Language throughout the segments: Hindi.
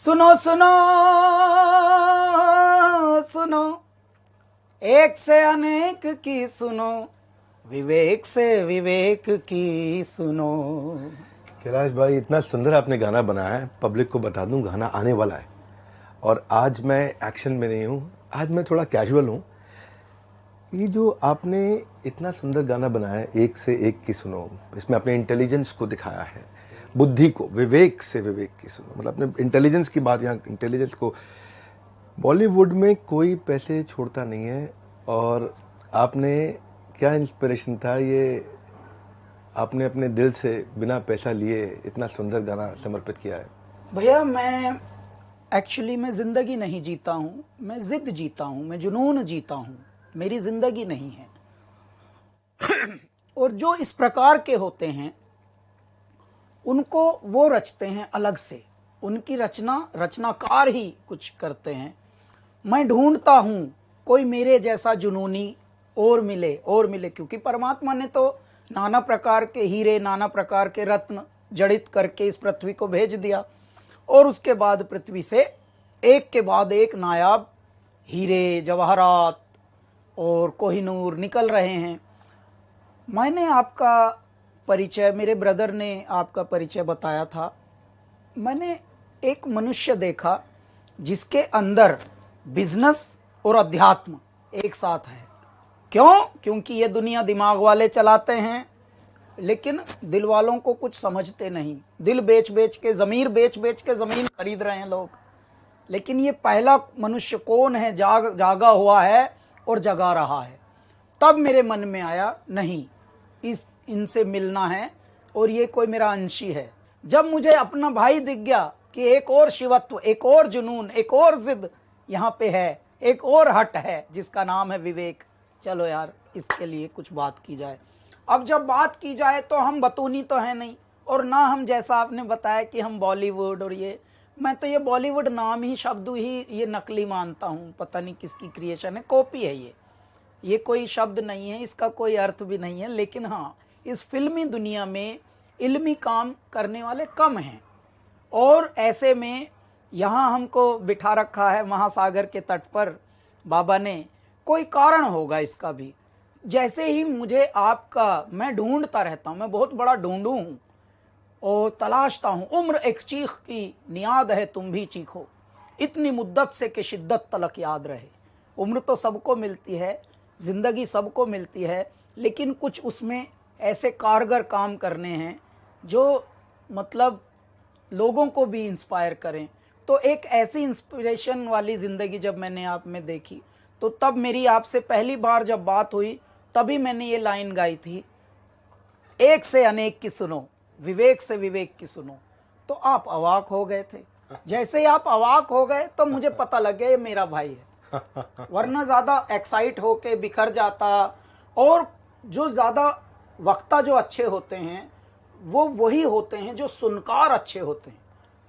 सुनो सुनो सुनो, एक से अनेक की सुनो, विवेक से विवेक की सुनो। कैलाश भाई, इतना सुंदर आपने गाना बनाया है। पब्लिक को बता दूं, गाना आने वाला है और आज मैं एक्शन में नहीं हूँ, आज मैं थोड़ा कैजुअल हूँ। ये जो आपने इतना सुंदर गाना बनाया है, एक से एक की सुनो, इसमें अपने इंटेलिजेंस को दिखाया है, बुद्धि को, विवेक से विवेक की सुनो, मतलब अपने इंटेलिजेंस की बात, यहाँ इंटेलिजेंस को। बॉलीवुड में कोई पैसे छोड़ता नहीं है और आपने क्या इंस्पिरेशन था ये, आपने अपने दिल से बिना पैसा लिए इतना सुंदर गाना समर्पित किया है। भैया मैं ज़िंदगी नहीं जीता हूँ, मैं ज़िद जीता हूँ, मैं जुनून जीता हूँ, मेरी ज़िंदगी नहीं है। और जो इस प्रकार के होते हैं उनको वो रचते हैं अलग से, उनकी रचनाकार ही कुछ करते हैं। मैं ढूंढता हूँ कोई मेरे जैसा जुनूनी और मिले, क्योंकि परमात्मा ने तो नाना प्रकार के हीरे, नाना प्रकार के रत्न जड़ित करके इस पृथ्वी को भेज दिया और उसके बाद पृथ्वी से एक के बाद एक नायाब हीरे, जवाहरात और कोहिनूर निकल रहे हैं। मैंने आपका परिचय, मेरे ब्रदर ने आपका परिचय बताया था। मैंने एक मनुष्य देखा जिसके अंदर बिजनेस और अध्यात्म एक साथ है। क्यों? क्योंकि ये दुनिया दिमाग वाले चलाते हैं, लेकिन दिल वालों को कुछ समझते नहीं। दिल बेच बेच के, ज़मीर बेच बेच के ज़मीन खरीद रहे हैं लोग। लेकिन ये पहला मनुष्य कौन है जागा हुआ है और जगा रहा है। तब मेरे मन में आया, नहीं, इनसे मिलना है और ये कोई मेरा अंशी है। जब मुझे अपना भाई दिख गया कि एक और शिवत्व, एक और जुनून, एक और जिद यहाँ पे है, एक और हट है जिसका नाम है विवेक, चलो यार इसके लिए कुछ बात की जाए। अब जब बात की जाए तो हम बतूनी तो है नहीं, और ना हम, जैसा आपने बताया कि हम बॉलीवुड, और ये मैं तो ये बॉलीवुड नाम ही, शब्द ही ये नकली मानता हूँ। पता नहीं किसकी क्रिएशन है, कॉपी है ये कोई शब्द नहीं है, इसका कोई अर्थ भी नहीं है। लेकिन हाँ, इस फिल्मी दुनिया में इल्मी काम करने वाले कम हैं, और ऐसे में यहाँ हमको बिठा रखा है महासागर के तट पर बाबा ने। कोई कारण होगा इसका भी। जैसे ही मुझे आपका, मैं ढूंढता रहता हूँ, मैं बहुत बड़ा ढूंढू हूँ और तलाशता हूँ। उम्र एक चीख की नियाद है, तुम भी चीखो, इतनी मुद्दत से कि शिद्दत तलक याद रहे। उम्र तो सबको मिलती है, ज़िंदगी सबको मिलती है, लेकिन कुछ उसमें ऐसे कारगर काम करने हैं जो मतलब लोगों को भी इंस्पायर करें। तो एक ऐसी इंस्पिरेशन वाली ज़िंदगी जब मैंने आप में देखी, तो तब मेरी आपसे पहली बार जब बात हुई, तभी मैंने ये लाइन गाई थी, एक से अनेक की सुनो, विवेक से विवेक की सुनो। तो आप अवाक हो गए थे। जैसे ही आप अवाक हो गए तो मुझे पता लग गया ये मेरा भाई है, वरना ज़्यादा एक्साइट होके बिखर जाता। और जो ज़्यादा वक्ता जो अच्छे होते हैं वो वही होते हैं जो सुनकार अच्छे होते हैं।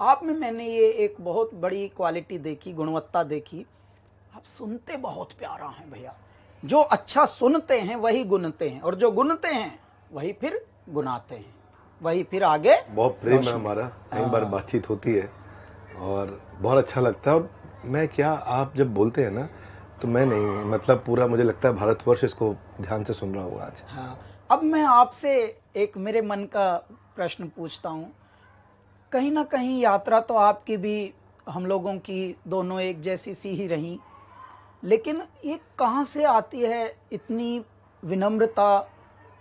आप में मैंने ये एक बहुत बड़ी क्वालिटी देखी, गुणवत्ता देखी, आप सुनते बहुत प्यारा हैं भैया। जो अच्छा सुनते हैं वही गुनते हैं, और जो गुनते हैं वही फिर गुनाते हैं, वही फिर आगे। बहुत प्रेम है हमारा, कई बार बातचीत होती है और बहुत अच्छा लगता है। और मैं क्या, आप जब बोलते हैं ना, तो मैं नहीं, मतलब पूरा मुझे लगता है भारतवर्ष इसको ध्यान से सुन रहा होगा आज। हाँ, अब मैं आपसे एक मेरे मन का प्रश्न पूछता हूँ। कहीं ना कहीं यात्रा तो आपकी भी, हम लोगों की दोनों एक जैसी सी ही रही, लेकिन ये कहाँ से आती है इतनी विनम्रता?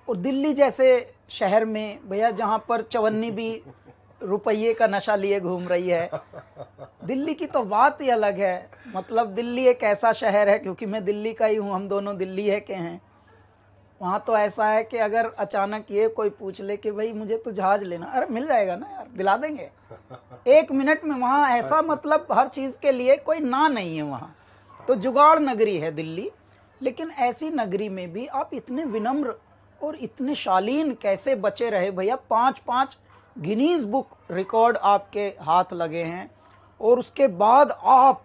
और दिल्ली जैसे शहर में भैया, जहाँ पर चवन्नी भी रुपये का नशा लिए घूम रही है, दिल्ली की तो बात ही अलग है। मतलब दिल्ली एक ऐसा शहर है, क्योंकि मैं दिल्ली का ही हूँ, हम दोनों दिल्ली है के हैं। वहाँ तो ऐसा है कि अगर अचानक ये कोई पूछ ले कि भाई मुझे तो जहाज लेना, अरे मिल जाएगा ना यार, दिला देंगे 1 मिनट में। वहाँ ऐसा, मतलब हर चीज़ के लिए कोई ना नहीं है वहाँ। तो जुगाड़ नगरी है दिल्ली। लेकिन ऐसी नगरी में भी आप इतने विनम्र और इतने शालीन कैसे बचे रहे भैया? 5-5 गिनीज बुक रिकॉर्ड आपके हाथ लगे हैं, और उसके बाद आप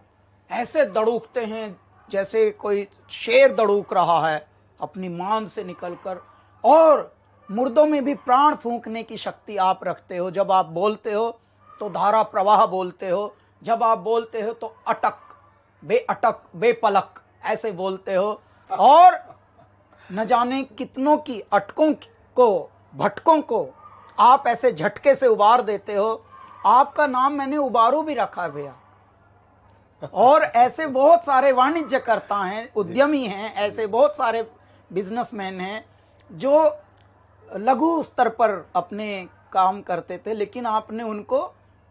ऐसे दड़ूकते हैं जैसे कोई शेर दड़ूक रहा है अपनी मान से निकलकर। और मुर्दों में भी प्राण फूंकने की शक्ति आप रखते हो। जब आप बोलते हो तो धारा प्रवाह बोलते हो, जब आप बोलते हो तो अटक, बेअटक, बेपलक ऐसे बोलते हो, और न जाने कितनों की अटकों को, भटकों को आप ऐसे झटके से उबार देते हो। आपका नाम मैंने उबारू भी रखा है भैया। और ऐसे बहुत सारे वाणिज्यकर्ता हैं, उद्यमी हैं, ऐसे बहुत सारे बिजनेसमैन हैं जो लघु स्तर पर अपने काम करते थे, लेकिन आपने उनको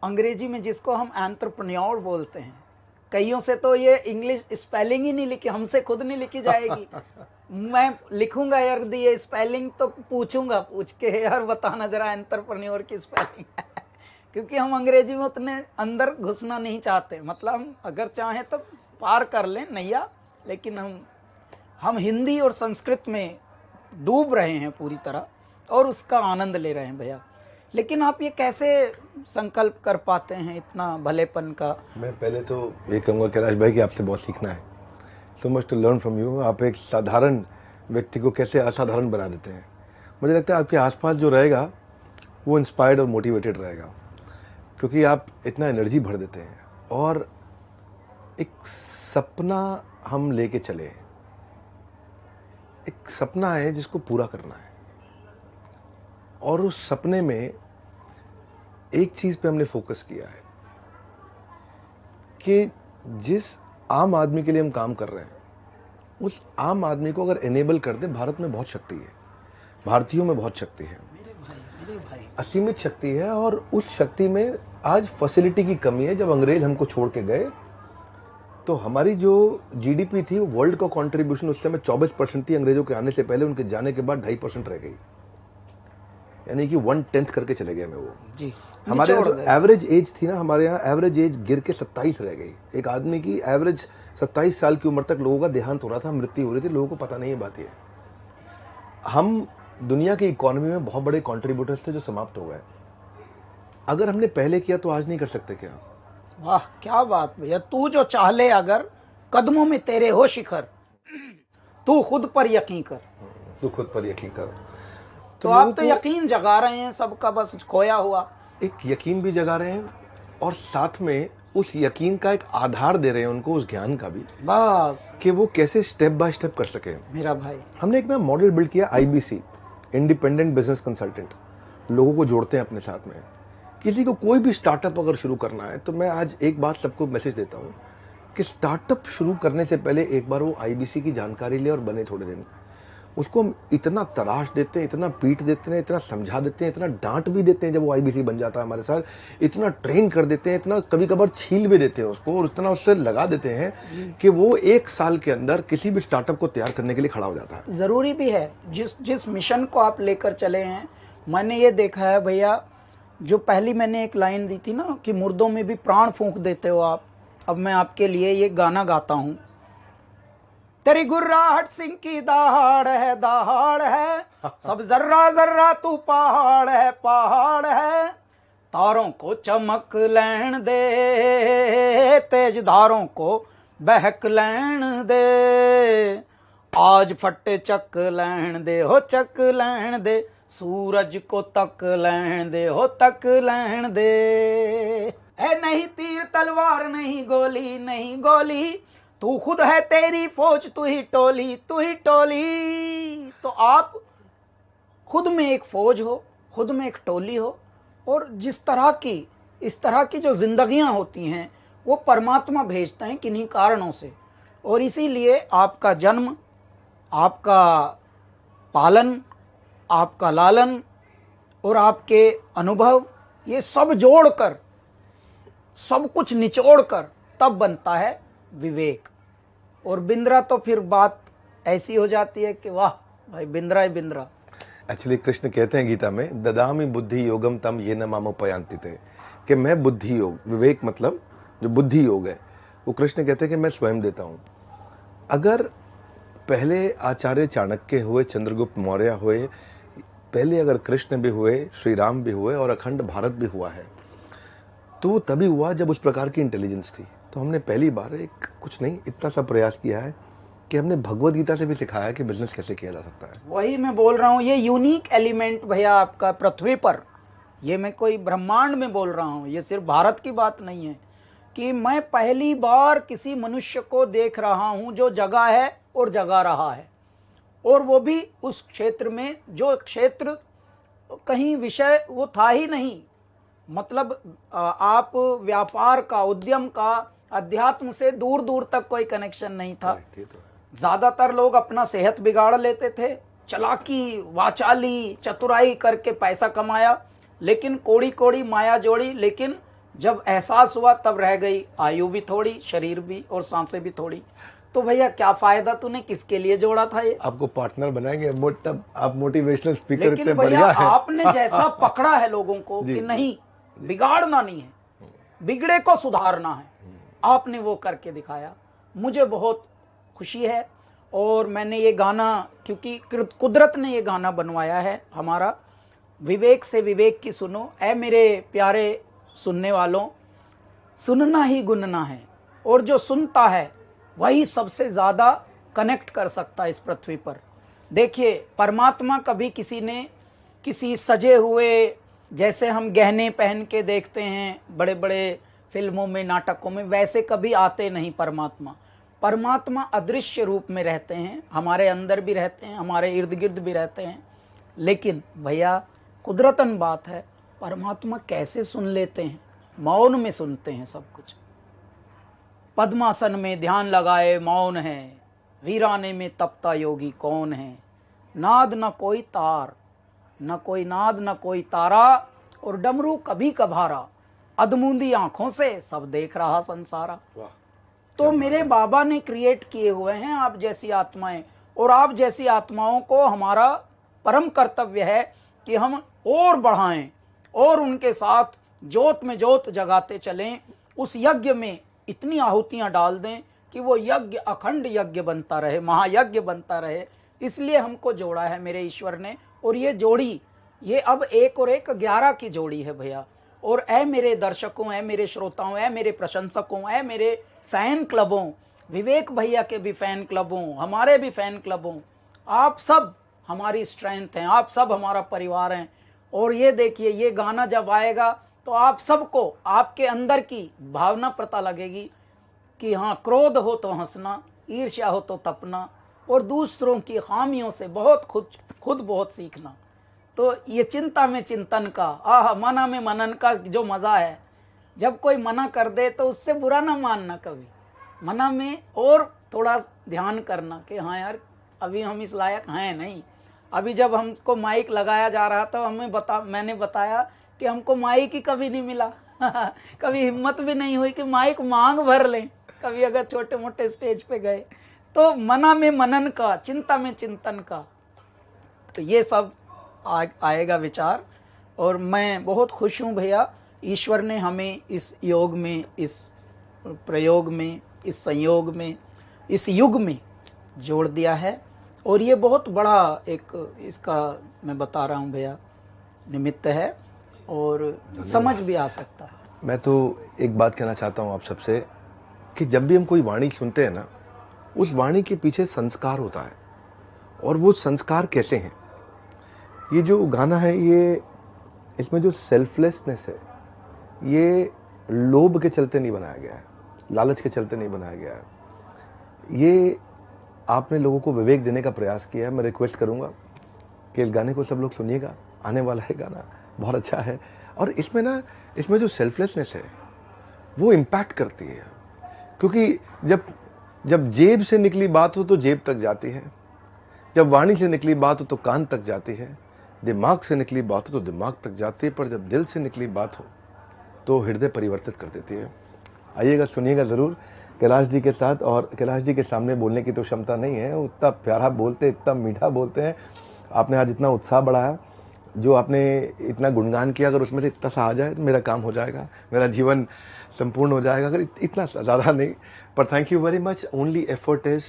अंग्रेजी में, जिसको हम एंटरप्रेन्योर बोलते हैं, कईयों से तो ये इंग्लिश स्पेलिंग ही नहीं लिखी, हमसे खुद नहीं लिखी जाएगी। मैं लिखूंगा यार, ये स्पेलिंग तो पूछूंगा, पूछ के यार बताना जरा एंटरप्रेन्योर की स्पेलिंग क्योंकि हम अंग्रेजी में उतने अंदर घुसना नहीं चाहते। मतलब हम अगर चाहें तो पार कर लें नैया, लेकिन हम हिंदी और संस्कृत में डूब रहे हैं पूरी तरह और उसका आनंद ले रहे हैं भैया। लेकिन आप ये कैसे संकल्प कर पाते हैं इतना भलेपन का? मैं पहले तो ये कहूँगा कैलाश भाई कि आपसे बहुत सीखना है, so much to learn from you. आप एक साधारण व्यक्ति को कैसे असाधारण बना देते हैं। मुझे लगता है आपके आसपास जो रहेगा वो इंस्पायर्ड और मोटिवेटेड रहेगा, क्योंकि आप इतना एनर्जी भर देते हैं। और एक सपना हम लेके चले हैं, एक सपना है जिसको पूरा करना है, और उस सपने में एक चीज़ पे हमने फोकस किया है कि जिस आम आदमी के लिए हम काम कर रहे हैं, उस आम आदमी को अगर एनेबल कर दे, भारत में बहुत शक्ति है, भारतीयों में बहुत शक्ति है, मेरे भाई असीमित शक्ति है। और उस शक्ति में आज फैसिलिटी की कमी है। जब अंग्रेज हमको छोड़ के गए तो हमारी जो जीडीपी थी, वर्ल्ड का कंट्रीब्यूशन उस समय 24% थी। अंग्रेजों के आने से पहले, उनके जाने के बाद 2.5% रह गई, यानी कि 1/10 करके चले गए में वो जी। हमारे यहाँ जो एवरेज एज थी ना, हमारे यहाँ एवरेज एज गिर के 27 रह गई। एक आदमी की एवरेज 27 साल की उम्र तक लोगों का देहांत हो रहा था, मृत्यु हो रही थी, लोगों को पता नहीं है बात ये। हम दुनिया की इकोनॉमी में बहुत बड़े कंट्रीब्यूटर्स थे जो समाप्त हो गए। अगर हमने पहले किया तो आज नहीं कर सकते क्या? वाह क्या बात भैया। तू जो चाह ले अगर, कदमों में तेरे हो शिखर, तू खुद पर यकीन कर। तू खुद पर यकीन कर। तो आप तो यकीन जगा रहे हैं सबका, बस खोया हुआ एक यकीन भी जगा रहे हैं, और साथ में उस यकीन का एक आधार दे रहे हैं उनको, उस ज्ञान का भी, बस कि वो कैसे स्टेप बाय स्टेप कर सके। मेरा भाई, हमने एक मॉडल बिल्ड किया, IBC, इंडिपेंडेंट बिजनेस कंसल्टेंट। लोगों को जोड़ते हैं अपने साथ में। किसी को कोई भी स्टार्टअप अगर शुरू करना है, तो मैं आज एक बात सबको मैसेज देता हूँ कि स्टार्टअप शुरू करने से पहले एक बार वो IBC की जानकारी ले और बने थोड़े दिन। उसको हम इतना तराश देते हैं, इतना पीट देते हैं, इतना समझा देते हैं, इतना डांट भी देते हैं जब वो IBC बन जाता है हमारे साथ, इतना ट्रेन कर देते हैं, इतना कभी कभार छील भी देते हैं उसको, और इतना उससे लगा देते हैं कि वो 1 साल के अंदर किसी भी स्टार्टअप को तैयार करने के लिए खड़ा हो जाता है। जरूरी भी है। जिस मिशन को आप लेकर चले हैं, मैंने ये देखा है भैया, जो पहली मैंने एक लाइन दी थी ना कि मुर्दों में भी प्राण फूंक देते हो आप, अब मैं आपके लिए ये गाना गाता हूँ। तेरी गुर्राहट सिंह की दहाड़ है, सब जर्रा जर्रा तू पहाड़ है, तारों को चमक लैन दे, तेज धारों को बहक लैन दे, आज फटे चक लैन दे हो, चक लैन दे, सूरज को तक लैन दे हो, तक लैन दे। है नहीं तीर तलवार, नहीं गोली, नहीं गोली, तू खुद है तेरी फौज, तू ही टोली, तू ही टोली। तो आप खुद में एक फौज हो, खुद में एक टोली हो, और इस तरह की जो जिंदगियां होती हैं वो परमात्मा भेजते हैं किन्हीं कारणों से। और इसीलिए आपका जन्म, आपका पालन, आपका लालन और आपके अनुभव, ये सब जोड़कर, सब कुछ निचोड़कर तब बनता है विवेक। और बिंद्रा तो फिर बात ऐसी हो जाती है कि वाह भाई, बिंद्रा ही बिंद्रा। एक्चुअली कृष्ण कहते हैं गीता में, ददामि बुद्धि योगम तम ये न मामोपयांति थे, कि मैं बुद्धि योग, विवेक मतलब जो बुद्धि योग है, वो कृष्ण कहते हैं कि मैं स्वयं देता हूँ। अगर पहले आचार्य चाणक्य हुए, चंद्रगुप्त मौर्य हुए, पहले अगर कृष्ण भी हुए, श्री राम भी हुए, और अखंड भारत भी हुआ है, तो वो तभी हुआ जब उस प्रकार की इंटेलिजेंस थी। तो हमने पहली बार एक कुछ नहीं, इतना सा प्रयास किया है कि हमने भगवत गीता से भी सिखाया कि बिजनेस कैसे किया जा सकता है। वही मैं बोल रहा हूँ, ये यूनिक एलिमेंट भैया आपका पृथ्वी पर, ये मैं कोई ब्रह्मांड में बोल रहा हूँ, ये सिर्फ भारत की बात नहीं है, कि मैं पहली बार किसी मनुष्य को देख रहा हूं जो जगा है और जगा रहा है, और वो भी उस क्षेत्र में जो क्षेत्र कहीं विषय वो था ही नहीं। मतलब आप व्यापार का, उद्यम का, अध्यात्म से दूर दूर तक कोई कनेक्शन नहीं था। ज्यादातर लोग अपना सेहत बिगाड़ लेते थे, चालाकी, वाचाली, चतुराई करके पैसा कमाया, लेकिन कोड़ी कोड़ी माया जोड़ी। लेकिन जब एहसास हुआ तब रह गई आयु भी थोड़ी, शरीर भी, और सांसें भी थोड़ी। तो भैया क्या फायदा, तूने किसके लिए जोड़ा था ये? आपको पार्टनर बनाएंगे, तब आप मोटिवेशनल स्पीकर लेकिन इतने भैया बढ़िया है। आपने जैसा पकड़ा है लोगों को कि नहीं, बिगाड़ना नहीं है, बिगड़े को सुधारना है, आपने वो करके दिखाया। मुझे बहुत खुशी है। और मैंने ये गाना, क्योंकि कुदरत ने ये गाना बनवाया है हमारा, विवेक से विवेक की सुनो, ऐ मेरे प्यारे सुनने वालों, सुनना ही गुनना है, और जो सुनता है वही सबसे ज़्यादा कनेक्ट कर सकता है इस पृथ्वी पर। देखिए, परमात्मा कभी किसी सजे हुए, जैसे हम गहने पहन के देखते हैं बड़े बड़े फिल्मों में, नाटकों में, वैसे कभी आते नहीं परमात्मा अदृश्य रूप में रहते हैं, हमारे अंदर भी रहते हैं, हमारे इर्द गिर्द भी रहते हैं। लेकिन भैया कुदरतन बात है, परमात्मा कैसे सुन लेते हैं, मौन में सुनते हैं सब कुछ। पद्मासन में ध्यान लगाए मौन है, वीराने में तपता योगी कौन है। नाद न कोई तार, न कोई नाद न कोई तारा, और डमरू कभी कभारा, अधमूंदी आंखों से सब देख रहा संसारा। तो मेरे बाबा ने क्रिएट किए हुए हैं आप जैसी आत्माएं, और आप जैसी आत्माओं को हमारा परम कर्तव्य है कि हम और बढ़ाएं और उनके साथ जोत में जोत जगाते चलें। उस यज्ञ में इतनी आहुतियां डाल दें कि वो यज्ञ अखंड यज्ञ बनता रहे, महायज्ञ बनता रहे। इसलिए हमको जोड़ा है मेरे ईश्वर ने। और ये जोड़ी, ये अब 1 और 1 11 की जोड़ी है भैया। और ऐ मेरे दर्शकों, ऐ मेरे श्रोताओं, ऐ मेरे प्रशंसकों, ऐ मेरे फैन क्लबों, विवेक भैया के भी फैन क्लबों, हमारे भी फैन क्लबों, आप सब हमारी स्ट्रेंथ हैं, आप सब हमारा परिवार हैं। और ये देखिए, ये गाना जब आएगा तो आप सबको आपके अंदर की भावना पता लगेगी कि हाँ, क्रोध हो तो हंसना, ईर्ष्या हो तो तपना, और दूसरों की खामियों से खुद बहुत सीखना। तो ये चिंता में चिंतन का, मना में मनन का जो मज़ा है, जब कोई मना कर दे तो उससे बुरा ना मानना कभी, मना में और थोड़ा ध्यान करना कि हाँ यार, अभी हम इस लायक हैं नहीं। अभी जब हमको माइक लगाया जा रहा था, मैंने बताया कि हमको माइक ही कभी नहीं मिला कभी हिम्मत भी नहीं हुई कि माइक मांग भर लें कभी, अगर छोटे मोटे स्टेज पे गए। तो मना में मनन का, चिंता में चिंतन का, तो ये सब आएगा विचार। और मैं बहुत खुश हूँ भैया, ईश्वर ने हमें इस योग में, इस प्रयोग में, इस संयोग में, इस युग में जोड़ दिया है। और ये बहुत बड़ा एक, इसका मैं बता रहा हूँ भैया, निमित्त है, और समझ भी आ सकता है। मैं तो एक बात कहना चाहता हूँ आप सबसे कि जब भी हम कोई वाणी सुनते हैं ना, उस वाणी के पीछे संस्कार होता है। और वो संस्कार कैसे हैं? ये जो गाना है, ये इसमें जो सेल्फलेसनेस है, ये लोभ के चलते नहीं बनाया गया है, लालच के चलते नहीं बनाया गया है। ये आपने लोगों को विवेक देने का प्रयास किया है। मैं रिक्वेस्ट करूंगा कि इस गाने को सब लोग सुनिएगा, आने वाला है गाना, बहुत अच्छा है। और इसमें जो सेल्फलेसनेस है वो इम्पैक्ट करती है, क्योंकि जब जेब से निकली बात हो तो जेब तक जाती है, जब वाणी से निकली बात हो तो कान तक जाती है, दिमाग से निकली बात हो तो दिमाग तक जाती है, पर जब दिल से निकली बात हो तो हृदय परिवर्तित कर देती है। आइएगा, सुनिएगा ज़रूर कैलाश जी के साथ। और कैलाश जी के सामने बोलने की तो क्षमता नहीं है, उतना प्यारा बोलते, इतना मीठा बोलते हैं। आपने आज इतना उत्साह बढ़ाया, जो आपने इतना गुणगान किया, अगर उसमें से इतना सा आ जाए तो मेरा काम हो जाएगा, मेरा जीवन संपूर्ण हो जाएगा। अगर इतना ज़्यादा नहीं, पर thank you very much. Only effort is,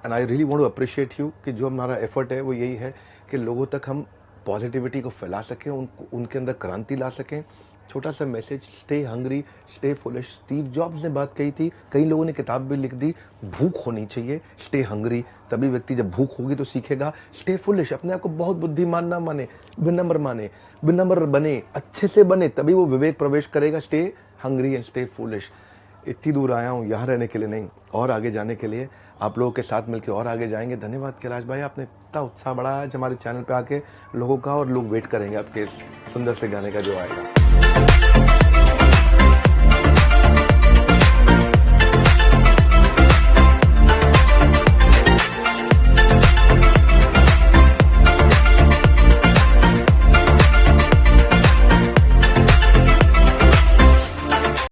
and I really want to appreciate you, कि जो हमारा एफर्ट है वो यही है कि लोगों तक हम पॉजिटिविटी को फैला सकें, उनके अंदर क्रांति ला सकें। छोटा सा message, stay hungry, stay foolish. Steve jobs ने बात कही थी, कई लोगों ने किताब भी लिख दी, भूख होनी चाहिए, स्टे हंग्री। तभी व्यक्ति जब भूख होगी तो सीखेगा। स्टे फुलिश, अपने आप को बहुत बुद्धिमान ना माने, विनम्र बने, अच्छे से बने, तभी वो विवेक प्रवेश करेगा। Stay hungry and stay foolish. इतनी दूर आया हूँ यहाँ रहने के लिए नहीं, और आगे जाने के लिए। आप लोगों के साथ मिलकर और आगे जाएंगे। धन्यवाद कैलाश भाई, आपने इतना उत्साह बढ़ाया आज हमारे चैनल पे आके लोगों का, और लोग वेट करेंगे आपके इस सुंदर से गाने का जो आएगा।